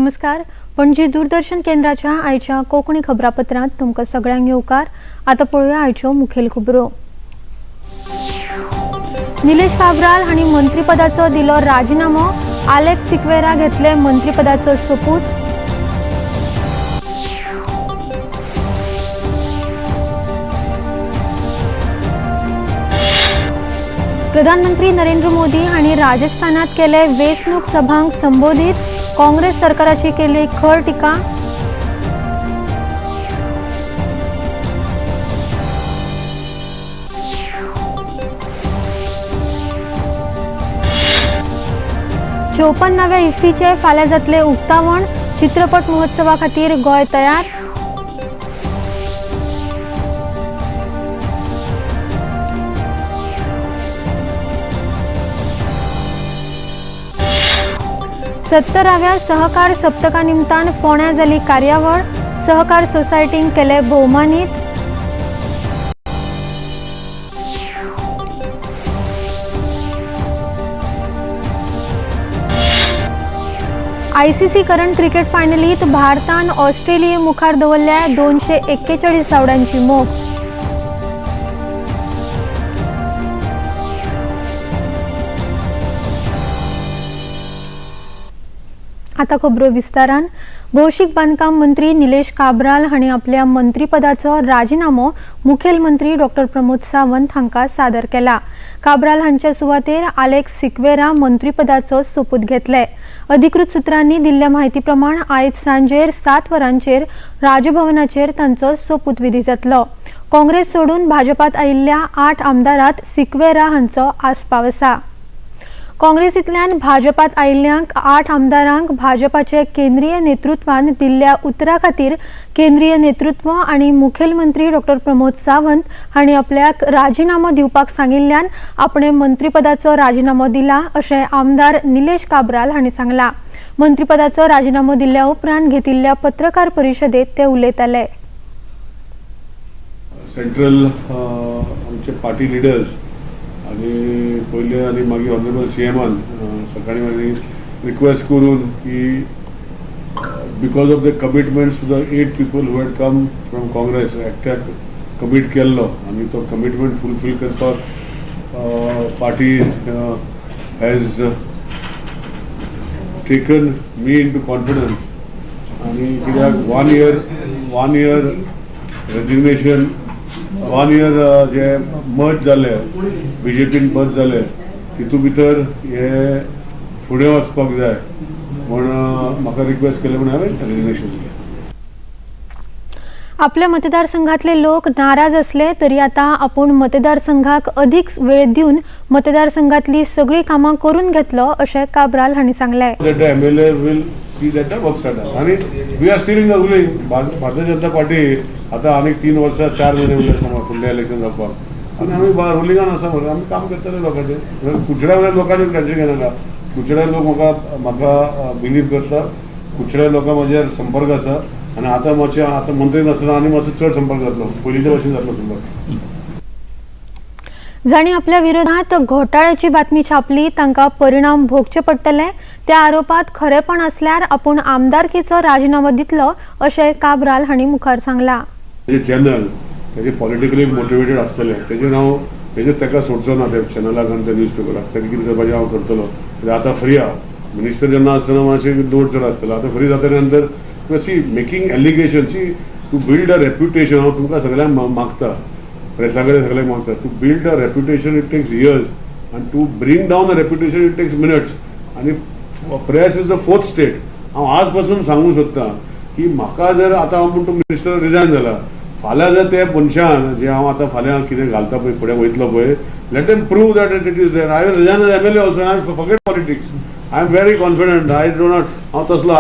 नमस्कार. पणजी दूरदर्शन केंद्राच्या आयच्या कोंकणी खबरापत्रांत तुमकां सगळ्यांक येवकार. आता पळोवया आयच्यो मुखेल खबरो. निलेश काब्राल हांणी मंत्रीपदाचो दिलो राजिनामो. आलेक्स सिक्वेरा घेतले मंत्रीपदाचो सोपूत. प्रधानमंत्री नरेंद्र मोदी हांणी राजस्थानात केले वेंचणूक सभांक संबोधीत. काँग्रेस सरकाराची केली खर टिका. चौपन्नाव्या इफ्फीचे फाल्यां जातले उक्तावण. चित्रपट महोत्सवा खातीर गोंय तयार. सत्तराव्या सहकार सप्तका निमतान फोंड्या जाली कार्यावळ. सहकार सोसायटींक केले भोवमानीत. आयसीसी करंड क्रिकेट फायनलीत भारतान ऑस्ट्रेलिये मुखार दवरल्या 241 धांवड्यांची मोख. आता खबरो विस्तारान. भौशीक बांदकाम मंत्री निलेश काब्राल हांणी आपल्या मंत्रीपदाचो राजिनामो मुखेलमंत्री डॉ. प्रमोद सावंत हांकां सादर केला. काब्राल हांच्या सुवातेर आलेक्स सिक्वेरा मंत्रीपदाचो सोपूत घेतले. अधिकृत सुत्रांनी दिल्ल्या म्हायती प्रमाण आयज सांजेर 7 वरांचेर राजभवनाचेर तांचो सोपूत विधी जातलो. काँग्रेस सोडून भाजपात आयिल्ल्या 8 आमदारांत सिक्वेरा हांचो आस्पाव आसा. काँग्रेसींतल्यान भाजपात आयिल्ल्यांक 8 आमदारांक भाजपाचे केंद्रीय नेतृत्वान दिल्ल्या उतरा खातीर केंद्रीय नेतृत्व आनी मुखेलमंत्री डॉ. प्रमोद सावंत हांणी आपल्याक राजिनामो दिवपाक सांगिल्ल्यान आपणे मंत्रीपदाचो राजिनामो दिला अशें आमदार निलेश काब्राल हांणी सांगलां. मंत्रीपदाचो राजिनामो दिल्ल्या उपरांत घेतिल्ल्या पत्रकार परिशदेंत ते उलयताले. सेंट्रल आमचे पार्टी लिडर्स आणि पहिले आणि मागीर ऑनरेबल सीएमान सकाळी मागीर रिक्वेस्ट करून की because of the commitments to the 8 people who had come from Congress एकट्याक कमीट केल्लो आणि तो कमिटमेंट फुलफील करपाक party has taken me into confidence आणि कित्याक वन इयर रेजिग्नेशन 1 इयर जे मर्ज जाले बीजेपीन मर्ज जाले तितू भितर हे फुडें वचपाक जाय म्हण म्हाका रिक्वेस्ट केले म्हण हांवें रेजिग्नेशन दिलें. आपल्या मतदारसंघातले लोक नाराज असले तरी आता आपण मतदारसंघाक अधिक वेळ दिवन मतदारसंघातली सगळी कामां करून घेतलो अशें काब्राल हांणी सांगलें. MLA will see that work start आणि we are still in the ruling. Bharatiya Janata party आता आनीक 3 वर्सां 4 महिने उरले समज फुडलें इलेक्शन जावपाक आनी आमी रुलिंगान आसा म्हणून आमी काम करतले लोकांचें. कुचड्या वयल्या लोकांचेर टेंशन घेनाका. कुचड्या लोक म्हाका बिलीव करता. कुचड्या लोकां म्हाजेर संपर्क आसा आनी आतां मंत्री नासतना आनी मातसो चड संपर्क जातलो. पयलींच्या भशेन जातलो संपर्क. जाणी आपल्या विरोधात घोटाळ्याची बातमी छापली तांकां परिणाम भोगचे पडटले. त्या आरोपात खरेपण असल्यार आपण आमदारकीचो राजिनामो दितलो अशें काब्राल हांणी मुखार सांगलां. जे चॅनल तेजे पॉलिटिकली मोटिवेटेड आसतले तेजें नांव तेजें ताका सोडचो ना. त्या चॅनलाक आनी त्या न्यूजपेपराक ताका कितें करपाचें हांव करतलो. आतां फ्री आहा. मिनिस्टर जेन्ना आसतना मातशें लोड चड आसतलो. आतां फ्री जाता नंतर see making allegation see to build a reputation. हांव तुमकां सगळ्यांक मागता प्रेसा कडेन सगळ्यांक मागता to build a reputation it takes years आनी to bring down a reputation it takes minutes. आनी press is the 4th state. हांव आज पासून सांगूंक सोदतां की म्हाका जर आतां हांव म्हणटा मिनिस्टर रिजायन जाला फाल्यां जर त्या मनशान जे हांव आतां फाल्यां कितें घालता पळय फुडें वयतलो पळय let them prove that it is there. I will resign as MLA also. I forget politics. I am very confident. I do not हांव तसलो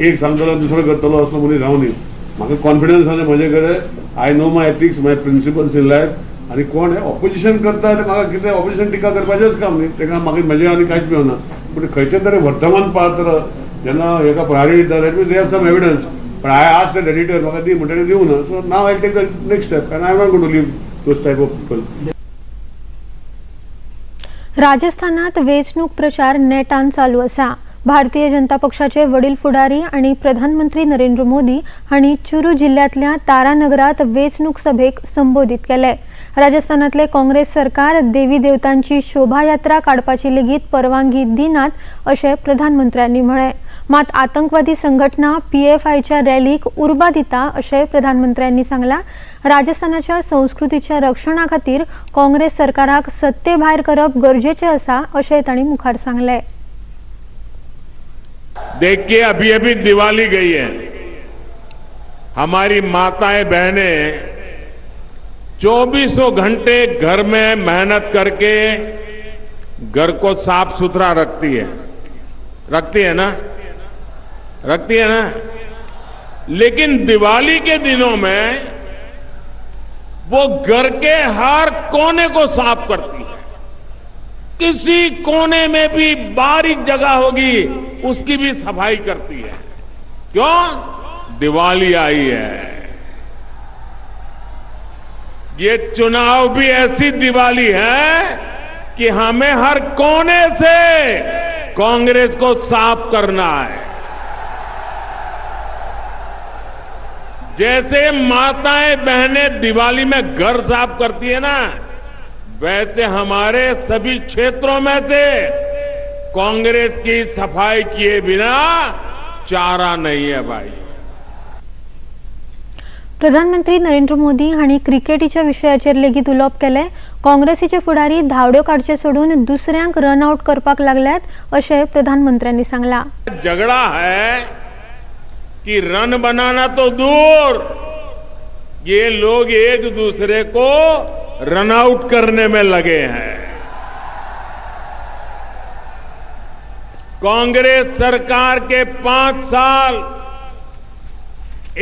एक सांगतलो दुसरो करतलो असलो मनीस हांव न्ही. म्हाका कॉन्फिडन्स आसा म्हजे कडेन. I know my ethics my principles in life. आनी कोण हे ऑपोजिशन करता ते म्हाका कितें ऑपोजिशन टिका करपाचेंच काम न्ही. ताका म्हाका म्हजें आनी कांयच मेळना. पूण खंयचें तरी वर्तमानपत्र जेन्ना हेका प्रायोरिटी दिता that means they have some evidence. पण आय आस्क्ड द एडिटर म्हाका दी म्हणटा दिवं ना. So now I take the next step and I am not going to leave those type of people. राजस्थानात वेंचणूक प्रचार नेटान चालू आसा. भारतीय जनता पक्षाचे वडील फुडारी आणि प्रधानमंत्री नरेंद्र मोदी हांणी चुरू जिल्ह्यातल्या तारानगरात वेंचणूक सभेक संबोधित केले। राजस्थानातले काँग्रेस सरकार देवी देवतांची शोभायात्रा काढपाची लेगीत परवानगी दिनात अशें प्रधानमंत्र्यांनी म्हळें। मात आतंकवादी संघटना PFIच्या रॅलीक उर्बा दिता अशें प्रधानमंत्र्यांनी सांगला। राजस्थानाच्या संस्कृतीच्या रक्षणा खातीर काँग्रेस सरकाराक सत्ते भायर करप गरजेचें आसा अशें तांणी मुखार सांगलें। देखिए, अभी अभी दिवाली गई है। हमारी माताएं बहनें 24 घंटे घर में मेहनत करके घर को साफ सुथरा रखती है ना, रखती है ना। लेकिन दिवाली के दिनों में वो घर के हर कोने को साफ करती है। किसी कोने में भी बारीक जगह होगी उसकी भी सफाई करती है। क्यों? दिवाली आई है। ये चुनाव भी ऐसी दिवाली है कि हमें हर कोने से कांग्रेस को साफ करना है। जैसे माताएं बहनें दिवाली में घर साफ करती है ना, वैसे हमारे सभी क्षेत्रों में से कांग्रेस की सफाई किए बिना चारा नहीं है भाई। प्रधानमंत्री नरेंद्र मोदी हांणी क्रिकेटीच्या विशयाचेर लेगीत उलोवप केलें। काँग्रेसीचे फुडारी धांवड्यो काडचे सोडून दुसऱ्यांक रन आउट करपाक लागल्यात अशें प्रधानमंत्र्यांनी सांगला। झगड़ा है कि रन बनाना तो दूर, ये लोग एक दूसरे को रन आउट करने में लगे हैं। कांग्रेस सरकार के 5 साल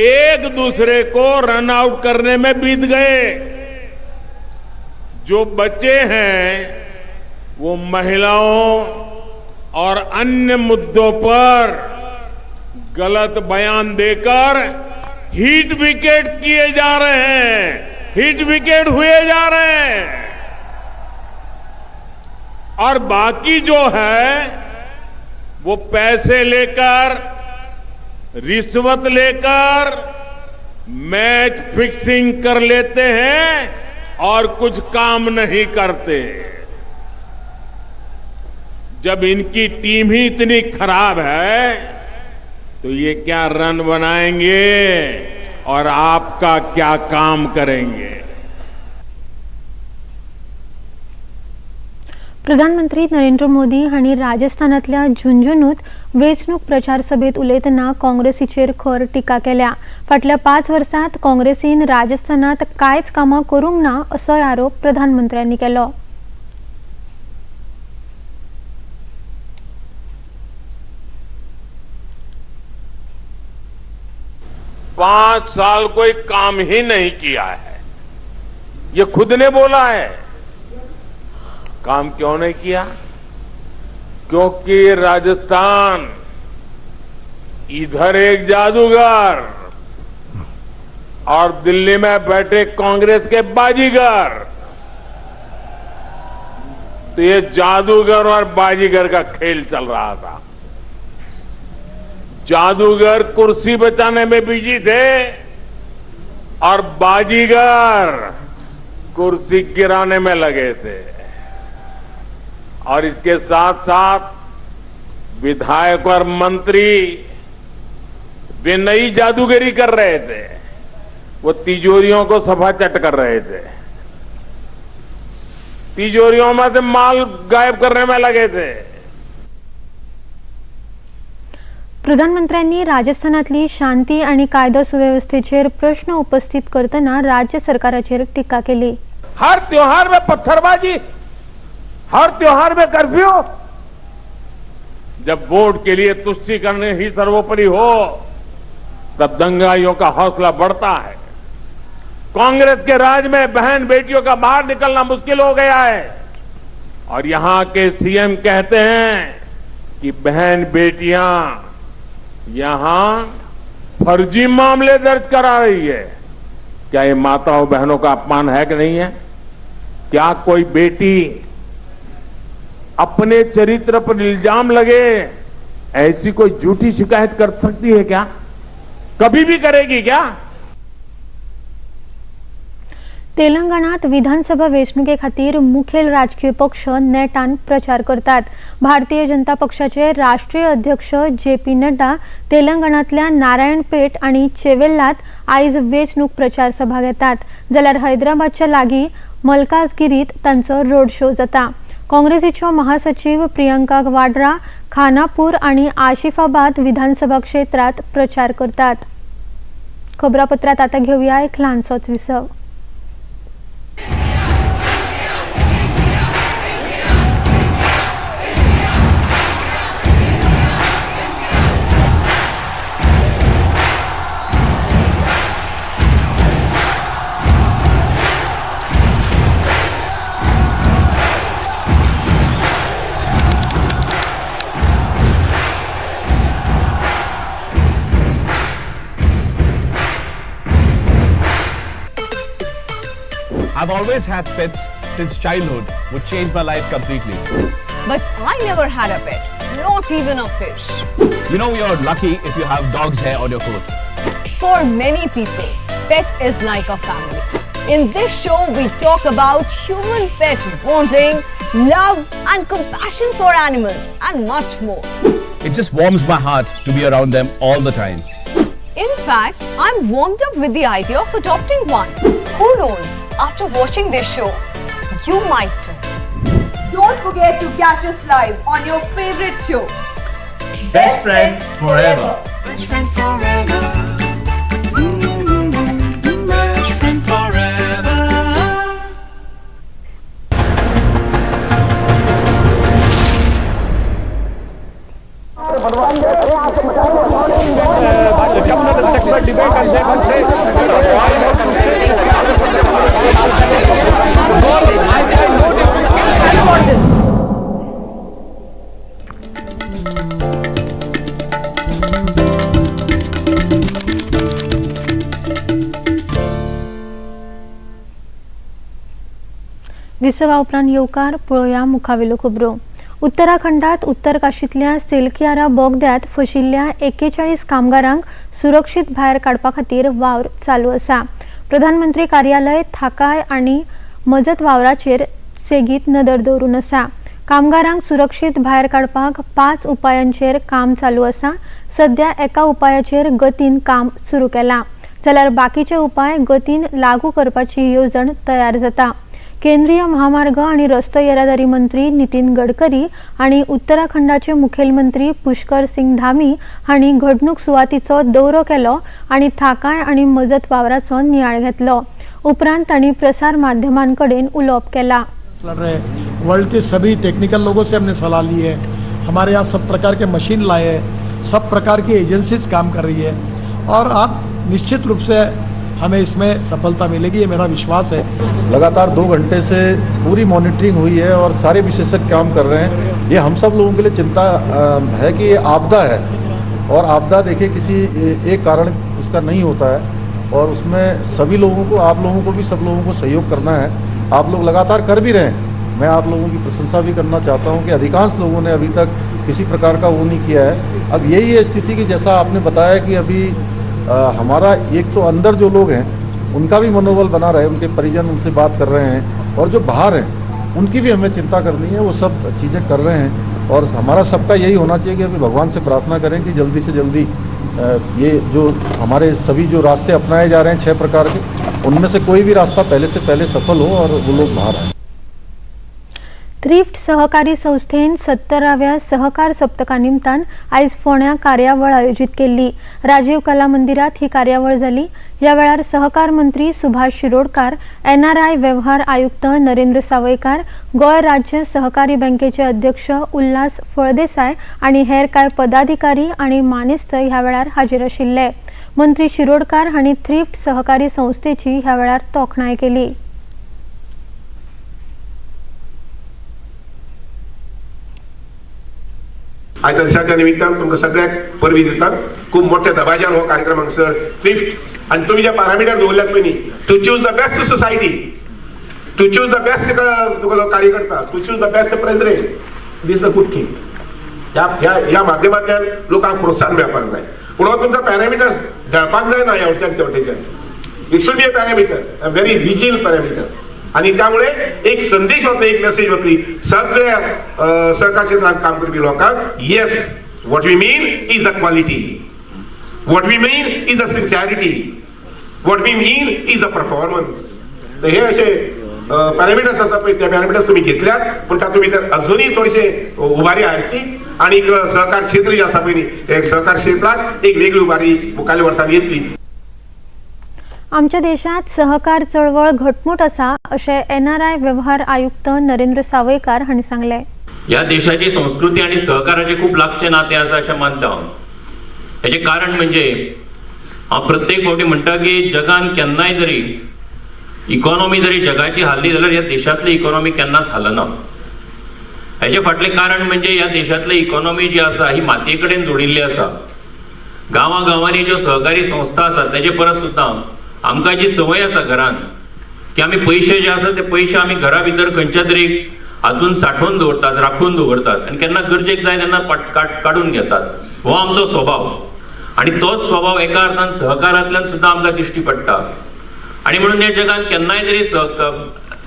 एक दूसरे को रन आउट करने में बीत गए। जो बचे हैं वो महिलाओं और अन्य मुद्दों पर गलत बयान देकर हिट विकेट किए जा रहे हैं, हिट विकेट हुए जा रहे हैं। और बाकी जो है वो पैसे लेकर, रिश्वत लेकर मैच फिक्सिंग कर लेते हैं और कुछ काम नहीं करते। जब इनकी टीम ही इतनी खराब है तो ये क्या रन बनाएंगे और आपका क्या काम करेंगे। प्रधानमंत्री नरेंद्र मोदी हांणी राजस्थानातल्या झुंझुनूत वेंचणूक प्रचार सभेत उलयतना काँग्रेसीचेर खर टिका केल्या। फाटल्या 5 वर्सांत काँग्रेसीन राजस्थानात कांयच कामां करूंक ना असोय आरोप प्रधानमंत्र्यांनी केलो। 5 साल कोई काम ही नहीं किया है, ये खुद ने बोला है। काम क्यों नहीं किया? क्योंकि राजस्थान इधर एक जादूगर और दिल्ली में बैठे कांग्रेस के बाजीगर। तो ये जादूगर और बाजीगर का खेल चल रहा था। जादूगर कुर्सी बचाने में बिजी थे और बाजीगर कुर्सी गिराने में लगे थे। और इसके साथ साथ विधायक और मंत्री वे नई जादूगरी कर रहे थे, वो तिजोरियों को सफाचट कर रहे थे, तिजोरियों में से माल गायब करने में लगे थे। प्रधानमंत्र्यांनी राजस्थानातली शांती आणि कायदा सुव्यवस्थेचेर प्रश्न उपस्थित करतना राज्य सरकाराचेर टीका केली। हर त्योहार में पत्थरबाजी, हर त्योहार में कर्फ्यू। जब वोट के लिए तुष्टि करने ही सर्वोपरि हो तब दंगाइयों का हौसला बढ़ता है। कांग्रेस के राज में बहन बेटियों का बाहर निकलना मुश्किल हो गया है और यहां के सीएम कहते हैं कि बहन बेटियां यहां फर्जी मामले दर्ज करा रही है। क्या ये माताओं बहनों का अपमान है कि नहीं है? क्या कोई बेटी अपने चरित्र पर इल्जाम लगे ऐसी कोई झूठी शिकायत कर सकती है क्या? कभी भी करेगी क्या? तेलंगणात विधानसभा वेंचणुके खातीर मुखेल राजकीय पक्ष नेटान प्रचार करतात. भारतीय जनता पक्षाचे राष्ट्रीय अध्यक्ष JP नड्डा तेलंगणातल्या नारायणपेट आणि चेवेल्लात आयज वेंचणूक प्रचार सभा घेतात. जाल्यार हैदराबादच्या लागीं मलकाजगिरीत तांचो रोड शो जाता. काँग्रेसीच्यो महासचिव प्रियंका वाड्रा खानापूर आणि आशिफाबाद विधानसभा क्षेत्रात प्रचार करतात. खबरापत्रात आता घेऊया एक ल्हानसोच विसव. I've always had pets since childhood, which changed my life completely. But I never had a pet, not even a fish. You know, you're lucky if you have dog's hair on your coat. For many people, pet is like a family. In this show, we talk about human-pet bonding, love and compassion for animals and much more. It just warms my heart to be around them all the time. In fact, I'm warmed up with the idea of adopting one. Who knows? After watching this show, you might too. Don't forget to catch us live on your favorite show. Best friend forever. Best friend forever. Best friend forever. विसवा उपरांत येवकार पळोवया मुखावेल्यो खबरो. उत्तराखंडात उत्तर काशींतल्या सेलकियारा बोगद्यात फशिल्ल्या 41 कामगारांक सुरक्षीत भायर काडपा खातीर वावर चालू आसा. प्रधानमंत्री कार्यालय थाकाय आनी मजत वावराचेर सेगीत नदर दवरून आसा. कामगारांक सुरक्षीत भायर काडपाक 5 उपायांचेर काम चालू आसा. सध्या एका उपायाचेर गतीन काम सुरू केलां, जाल्यार बाकीचे उपाय गतीन लागू करपाची येवजण तयार जाता. केंद्रीय महामार्ग आणि रस्तो येरादारी मंत्री नितीन गडकरी आणि उत्तराखंडाचे मुखेलमंत्री पुष्कर सिंग धामी हांणी घडणूक सुवातीचो दौरो केलो आणि थाकाय आणि मजत वावराचो नियाळ घेतलो. उपरांत तांणी प्रसार माध्यमांकडेन उलोवप केला. वर्ल्ड के सभी टेक्निकल लोगों से हमने सलाह ली है. हमारे यहाँ सब प्रकार के मशीन लाए हैं, सब प्रकार की एजेंसीज काम कर रही है और आप निश्चित रूप से हमें इसमें सफलता मिलेगी, ये मेरा विश्वास है. लगातार 2 घंटे से पूरी मॉनिटरिंग हुई है और सारे विशेषज्ञ काम कर रहे हैं. ये हम सब लोगों के लिए चिंता है कि ये आपदा है और आपदा देखिए किसी एक कारण उसका नहीं होता है और उसमें सभी लोगों को, आप लोगों को भी, सब लोगों को सहयोग करना है. आप लोग लगातार कर भी रहे हैं. मैं आप लोगों की प्रशंसा भी करना चाहता हूं कि अधिकांश लोगों ने अभी तक किसी प्रकार का वो नहीं किया है. अब यही है स्थिति कि जैसा आपने बताया कि अभी हमारा एक तो अंदर जो लोग हैं उनका भी मनोबल बना रहे, उनके परिजन उनसे बात कर रहे हैं और जो बाहर हैं उनकी भी हमें चिंता करनी है. वो सब चीज़ें कर रहे हैं और हमारा सबका यही होना चाहिए कि अभी भगवान से प्रार्थना करें कि जल्दी से जल्दी ये जो हमारे सभी जो रास्ते अपनाए जा रहे हैं 6 प्रकार के, उनमें से कोई भी रास्ता पहले से पहले सफल हो और वो लोग बाहर आए. थ्रिफ्ट सहकारी संस्थेन 70व्या सहकार सप्तका निमतान आयज फोंड्या कार्यावळ आयोजित केल्ली. राजीव कला मंदिरात ही कार्यावळ जाली. ह्या वेळार सहकार मंत्री सुभाष शिरोडकार, NRI वेव्हार आयुक्त नरेंद्र सावयकार, गोंय राज्य सहकारी बँकेचे अध्यक्ष उल्हास फळदेसाय आणि हेर कांय पदाधिकारी आणि मानेस्त ह्या वेळार हाजीर आशिल्ले. मंत्री शिरोडकार हांणी थ्रिफ्ट सहकारी संस्थेची ह्या वेळार तोखणाय केली. आयच्या दिसाच्या निमित्तान तुमकां सगळ्याक परबी दितात. खूब मोठ्या दबाज्यान हो कार्यक्रम हांगसर थ्रिफ्ट आनी तुमी जे पॅरामिटर दवरल्यात पळय न्ही, to choose the best society, to choose the best तुका जो कार्यकर्ता, to choose the best president, this the good thing. ह्या माध्यमांतल्यान लोकांक प्रोत्साहन मेळपाक जाय. पूण हो तुमचो पॅरामिटर्स ढळपाक जायना ह्या वटेच्यान त्या वटेच्यान. It should be a parameter, a very rigid parameter. आणि त्यामुळे एक संदेश वतलो, एक मेसेज वतली सगळ्या सहकार क्षेत्रात काम करपी लोकांक. Yes, what we mean is a quality, what we mean is a sincerity, what we mean is a performance. तर हे असे पॅरामिटर्स आसा पळय, ते पॅरामिटर्स तुम्ही घेतल्यात, पण तातूंत भितर अजुनूय थोडेशे उबारी हाडची. आणि सहकार क्षेत्र जे आसा पळय न्ही, ते सहकार क्षेत्रात एक वेगळी उबारी मुखाल्या वर्सांत येतली. आमच्या देशात सहकार चळवळ घटमूट आसा अशें NRI वेव्हार आयुक्त नरेंद्र सावयकार हांणी सांगलें. ह्या देशाची संस्कृती आणि सहकाराचे खूप लागचे नाते आसा अशें मानता हांव. हेचे कारण म्हणजे हांव प्रत्येक फावटी म्हणटा की जगान केन्नाय जरी इकॉनॉमी जरी जगाची हाल्ली जाल्यार ह्या देशांतली इकॉनॉमी केन्नाच हालना. हेचे फाटलें कारण म्हणजे ह्या देशांतली इकॉनॉमी जी आसा ही मातये कडेन जोडिल्ली आसा. गांवांनी ज्यो सहकारी संस्था आसात तेजे परस सुद्दां आमकां जी संवय आसा घरान की आमी पयशे जे आसा ते पयशे आमी घरा भितर खंयच्या तरी हातून साठोवन दवरतात, राखून दवरतात आनी केन्ना गरजेक जाय तेन्ना काडून घेतात. हो आमचो स्वभाव आणि तोच स्वभाव एका अर्थान सहकारांतल्यान सुद्दां आमकां दिश्टी पडटा. आणि म्हणून ह्या जगान केन्नाय जरी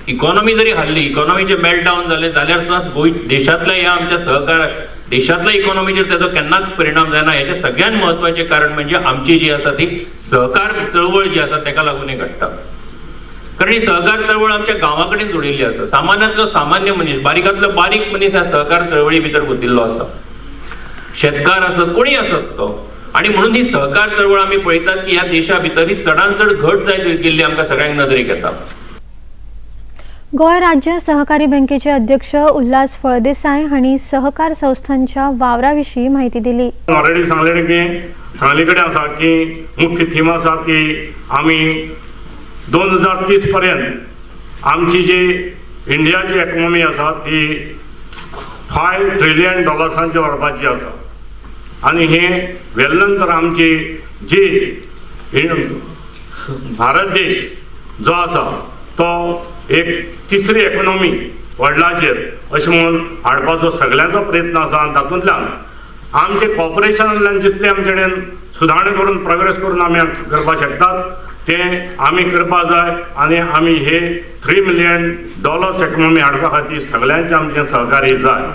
इकॉनॉमी जरी हाल्ली, इकॉनॉमीचे मेल्टडावन जाले जाल्यार सुद्दां देशांतल्या ह्या आमच्या सहकार देशांतल्या इकॉनॉमीचेर तेजो केन्नाच परिणाम जायना. हेचे सगळ्यात महत्वाचे कारण म्हणजे आमची जी आसा ती सहकार चळवळ जी आसा तेका लागून हे घडटा. कारण ही सहकार चळवळ आमच्या गांवा कडेन जोडिल्ली आसा. सामान्यांतलो सामान्य मनीस, बारीकांतलो बारीक मनीस ह्या सहकार चळवळी भितर गुंतिल्लो आसा. शेतकार आसत, कोणी आसत तो. आणि म्हणून ही सहकार चळवळ आमी पळयतात की ह्या देशा भितर ही चडांत चड घट जायत गेल्ली आमकां सगळ्यांक नदरेक येता. गोंय राज्य सहकारी बँकेचे अध्यक्ष उल्हास फळदेसाय हांणी सहकार संस्थांच्या वावराविशीं माहिती दिली. ऑलरेडी सांगलेलें की सांगले कडेन आसा की मुख्य थीम आसा की आमी 2030 पर्यंत आमची जी इंडियाची इकॉनॉमी आसा ती $5 ट्रिलियन व्हरपाची आसा. आणि हे वेल्ल्यानंतर आमची जी भारत देश जो आसा तो एक तिसरी इकॉनॉमी वर्ल्डाचेर अशें म्हणून हाडपाचो सगळ्यांचो प्रयत्न आसा. आनी तातूंतल्यान आमचे कॉर्पोरेशनांतल्यान जितले आमचे कडेन सुदारणां करून प्रोग्रेस करून आमी करपाक शकतात ते आमी करपा जाय. आनी आमी हे $3 मिलियन इकॉनॉमी हाडपा खातीर सगळ्यांचें आमचें सहकार्य जाय.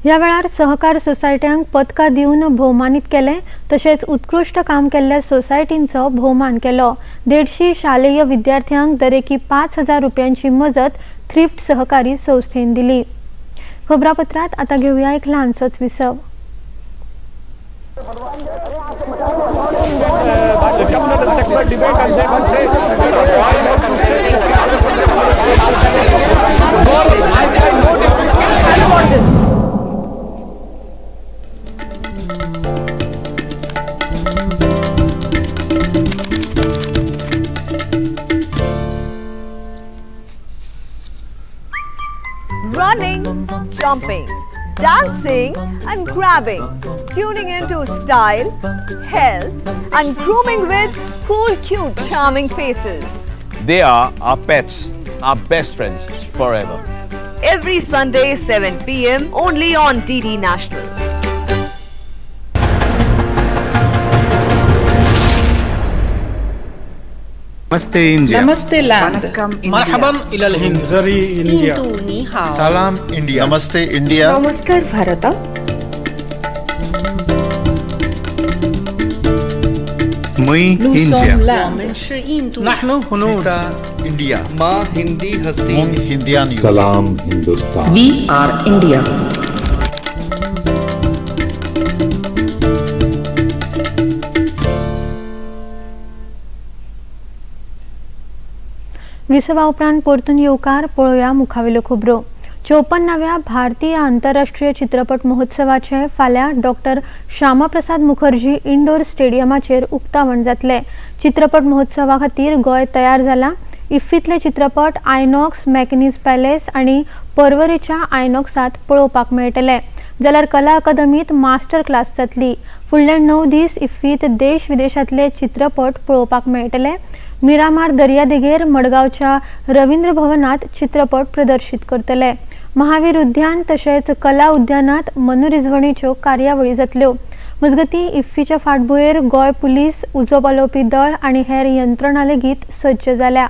ह्या वेळार सहकार सोसायट्यांक पदकां दिवन भोवमानीत केले. तशेंच उत्कृश्ट काम केल्ल्या सोसायटींचो भोवमान केलो. 150 शालेय विद्यार्थ्यांक दरेकी ₹5,000 मजत थ्रिफ्ट सहकारी संस्थेन दिली. खबरापत्रात आता घेऊया एक ल्हानसोच विसव. Running, jumping, dancing and grabbing, tuning into style, health and grooming with cool, cute, charming faces. They are our pets, our best friends forever. Every Sunday 7 p.m. only on DD National. Namaste India. Namaste land. मरहबन इलल हिंद. जरी India. सलाम India. नमस्ते India. नमस्कार भारत. मैं India. नहनु हुनूरा India. माँ हिंदी हस्ती. हिंदियान. सलाम हिंदुस्तान. We are India. विसवा उपरांत परतून येवकार पळोवया मुखावेल्यो खबरो. 54व्या भारतीय आंतरराष्ट्रीय चित्रपट महोत्सवाचे फाल्यां डॉक्टर श्यामाप्रसाद मुखर्जी इंडोर स्टेडियमाचेर उक्तावण जातले. चित्रपट महोत्सवा खातीर गोंय तयार जाला. इफ्फीतले चित्रपट आयनॉक्स, मॅकनीज पॅलेस आणि पर्वरीच्या आयनॉक्सात पळोवपाक मेळटले. जाल्यार कला अकादमीत मास्टर क्लास जातली. फुडले 9 दीस इफ्फीत देश विदेशातले चित्रपट पळोवपाक मेळटले. मिरामार दर्यादेगेर मडगांवच्या रवींद्र भवनात चित्रपट प्रदर्शित करतले. महावीर उद्यान तशेंच कला उद्यानात मनरिजवणेच्यो कार्यावळी जातल्यो. मजगतीं इफ्फीच्या फाटभुंयेर गोंय पुलीस, उजो पालोवपी दळ आनी हेर यंत्रणा लेगीत सज्ज जाल्या.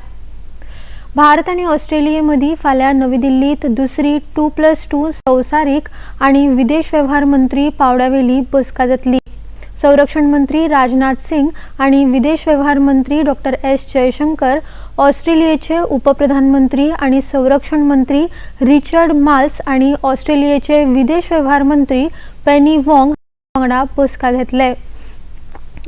भारत आनी ऑस्ट्रेलिये मदीं फाल्यां नवी दिल्लीत दुसरी 2+2 संवसारीक आनी विदेश वेव्हार मंत्री पावड्यावेली बसका जातली. संरक्षण मंत्री राजनाथ सिंग आनी विदेश वेव्हार मंत्री डॉक्टर एस जयशंकर, ऑस्ट्रेलियेचे उपप्रधानमंत्री आनी संरक्षण मंत्री रिचर्ड माल्स आनी ऑस्ट्रेलियेचे विदेश वेव्हार मंत्री पेनी वॉंग वांगडा बसका घेतले.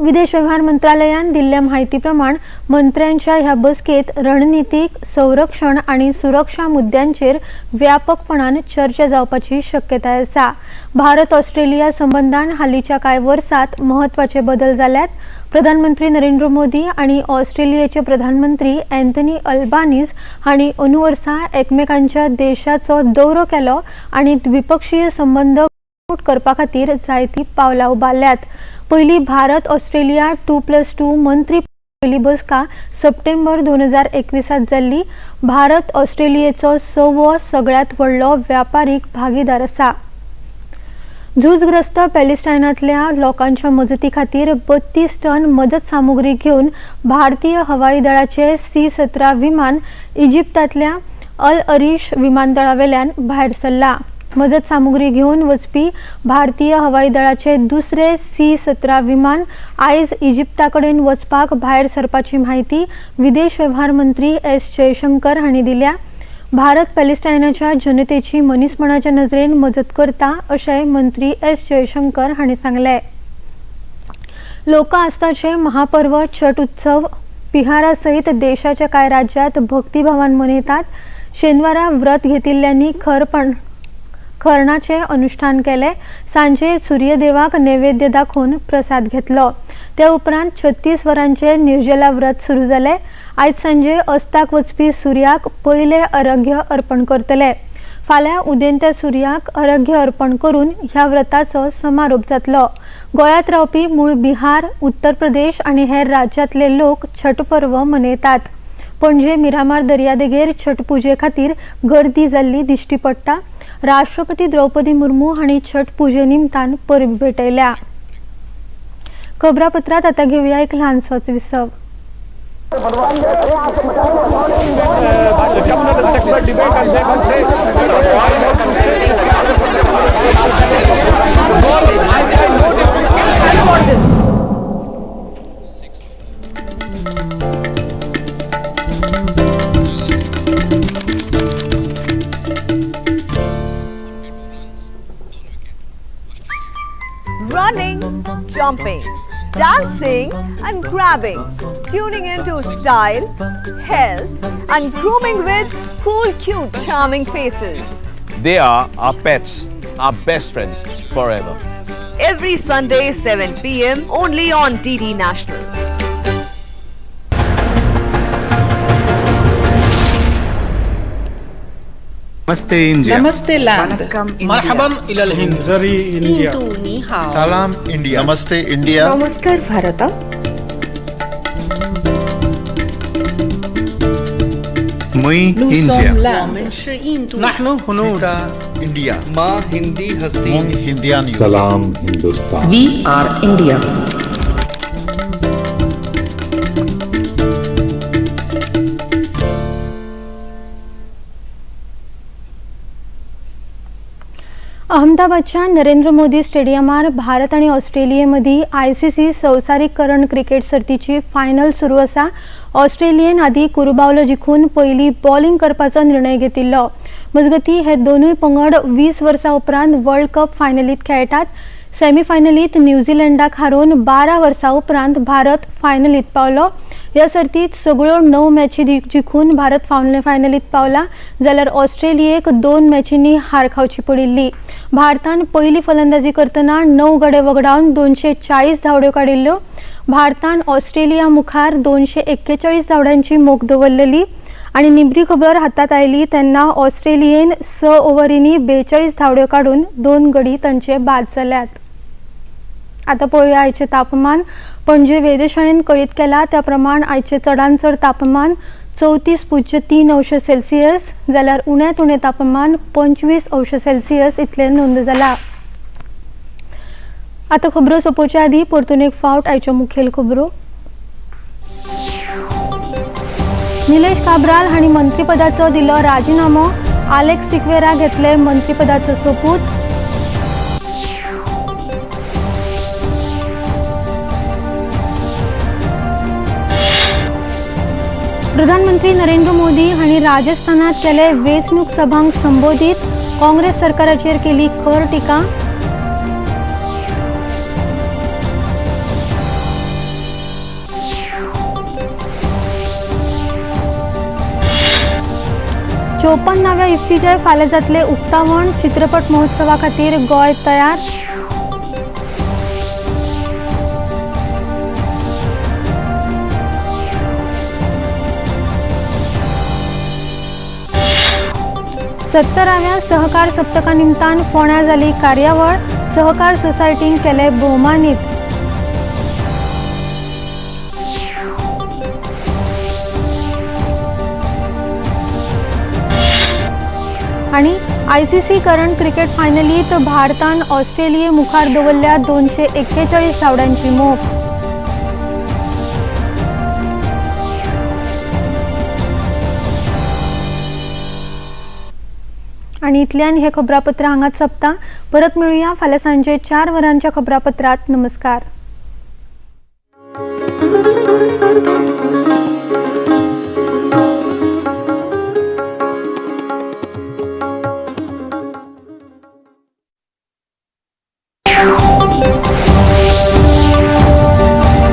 विदेश वेव्हार मंत्रालयान दिल्ल्या म्हायती प्रमाण मंत्र्यांच्या ह्या बसकेत रणनीतीक, संरक्षण आनी सुरक्षा मुद्द्यांचेर व्यापकपणान चर्चा जावपाची शक्यताय आसा. भारत ऑस्ट्रेलिया संबंधान हालींच्या कांय वर्सांत महत्वाचे बदल जाल्यात. प्रधानमंत्री नरेंद्र मोदी आनी ऑस्ट्रेलियेचे प्रधानमंत्री अँथनी अल्बानीज हांणी अंदू वर्सा एकमेकांच्या देशाचो दौरो केलो आनी द्विपक्षीय संबंध घट करपा खातीर जायतीं पावलां उबारल्यात. पयली भारत ऑस्ट्रेलिया 2+2 मंत्री पयली बसका सप्टेंबर 2021 जाल्ली. भारत ऑस्ट्रेलियेचो 6वो सगळ्यांत व्हडलो व्यापारीक भागीदार आसा. झुजग्रस्त पॅलेस्टायनांतल्या लोकांच्या मजती खातीर 32 टन मजत सामुग्री घेवन भारतीय हवाई दळाचे C-17 विमान इजिप्तांतल्या अल अरीश विमानतळावेल्यान भायर सरला. मजत सामुग्री घेवन वचपी भारतीय हवाई दळाचे दुसरे C-17 विमान आयज इजिप्ता कडेन वचपाक भायर सरपाची म्हायती विदेश वेव्हार मंत्री एस जयशंकर हांणी दिल्या. भारत पॅलेस्टायनाच्या जनतेची मनीसपणाच्या नजरेन मजत करता अशें मंत्री एस जयशंकर हांणी सांगलें. लोक आस्थाचे महापर्व छठ उत्सव बिहारा सयत देशाच्या कांय राज्यांत भक्तिभावान मनयतात. शेनवारा व्रत घेतिल्ल्यांनी खरणाचे अनुष्ठान केले. सांजे सूर्यदेवाक नैवेद्य दाखोवन प्रसाद घेतलो. त्या उपरांत 36 वरांचे निर्जला व्रत सुरू जाले. आयज सांजे अस्ताक वचपी सुर्याक पयले अर्घ्य अर्पण करतले. फाल्यां उदेंत्या सुर्याक अर्घ्य अर्पण करून ह्या व्रताचो समारोप जातलो. गोंयांत रावपी मूळ बिहार, उत्तर प्रदेश आनी हेर राज्यांतले लोक छठ पर्व मनयतात. पणजे मिरामार दर्यादेगेर छठ पुजे खातीर गर्दी जाल्ली दिश्टी पडटा. राष्ट्रपती द्रौपदी मुर्मू हांणी छठ पुजे निमतान परबी भेटयल्या. खबरापत्रांत आतां घेवया एक ल्हानसोच विसव. Running, jumping, dancing and grabbing, tuning into style, health and grooming with cool, cute, charming faces. They are our pets, our best friends forever. Every Sunday 7 p.m. only on DD National. Namaste India. Namaste land. मरहबन इलल हिंद. जरी India. सलाम India. नमस्ते India. नमस्कार भारत. मैं India. नहनु हुनूर. India. माँ हिंदी हस्ती. हिंदियान. सलाम हिंदुस्तान. We are India. अहमदाबादच्या नरेंद्र मोदी स्टेडियमार भारत आनी ऑस्ट्रेलिये मदीं ICC संवसारीकरण क्रिकेट सर्तीची फायनल सुरू आसा. ऑस्ट्रेलियेन आदी कुरुबावलो जिखून पयली बॉलिंग करपाचो निर्णय घेतिल्लो. मजगतीं हे दोनूय पंगड 20 वर्सां उपरांत वर्ल्ड कप फायनलींत खेळटात. सेमीफायनलींत न्यूझीलंडाक हारोवन 12 वर्सां उपरांत भारत फायनलींत पावलो. ह्या सर्तींत सगळ्यो 9 मॅची जिखून भारत फायनलींत पावला जाल्यार ऑस्ट्रेलियेक 2 मॅचींनी हार खावची पडिल्ली. भारतान पयली फलंदाजी करतना 9 गडे वगडावन 240 धांवड्यो काडिल्ल्यो. भारतान ऑस्ट्रेलिया मुखार 241 धांवड्यांची मोख दवरलेली आनी निबरी खबर हातांत आयली तेन्ना ऑस्ट्रेलियेन 6 ओव्हरींनी 42 धांवड्यो काडून 2 गडी तांचे बाद जाल्यात. आतां पळोवया आयचें तापमान. पणजे वेधशाळेन कळीत केला त्या प्रमाण आयचें चडांत चड तापमान 34.3°C जाल्यार उण्यांत उणें तापमान 25°C इतलें नोंद जाला. आतां खबरो सोंपोवचे आदीं परतून एक फावट आयच्यो मुखेल खबरो. निलेश काब्राल हांणी मंत्रीपदाचो दिलो राजिनामो. आलेक्स सिक्वेरा घेतले मंत्रीपदाचो सोपूत. प्रधानमंत्री नरेंद्र मोदी हांणी राजस्थानात केले वेंचणूक सभांक संबोधीत. काँग्रेस सरकाराचेर केली खर टिका. चौपन्नाव्या इफ्फीचे फाल्यां जातले उक्तावण. चित्रपट महोत्सवा खातीर गोंय तयार. सत्तराव्या सहकार सप्तका निमतान फोंड्या जाली कार्यावळ. सहकार सोसायटींक केले भोवमानीत. आणि ICC करंड क्रिकेट फायनलीत भारतान ऑस्ट्रेलिये मुखार दवरल्या 241 धांवड्यांची मोख. आणि इतल्यान हे खबरापत्र हांगाच सोंपता. परत मेळुया फाल्यां सांजे 4 वरांच्या खबरापत्रात. नमस्कार.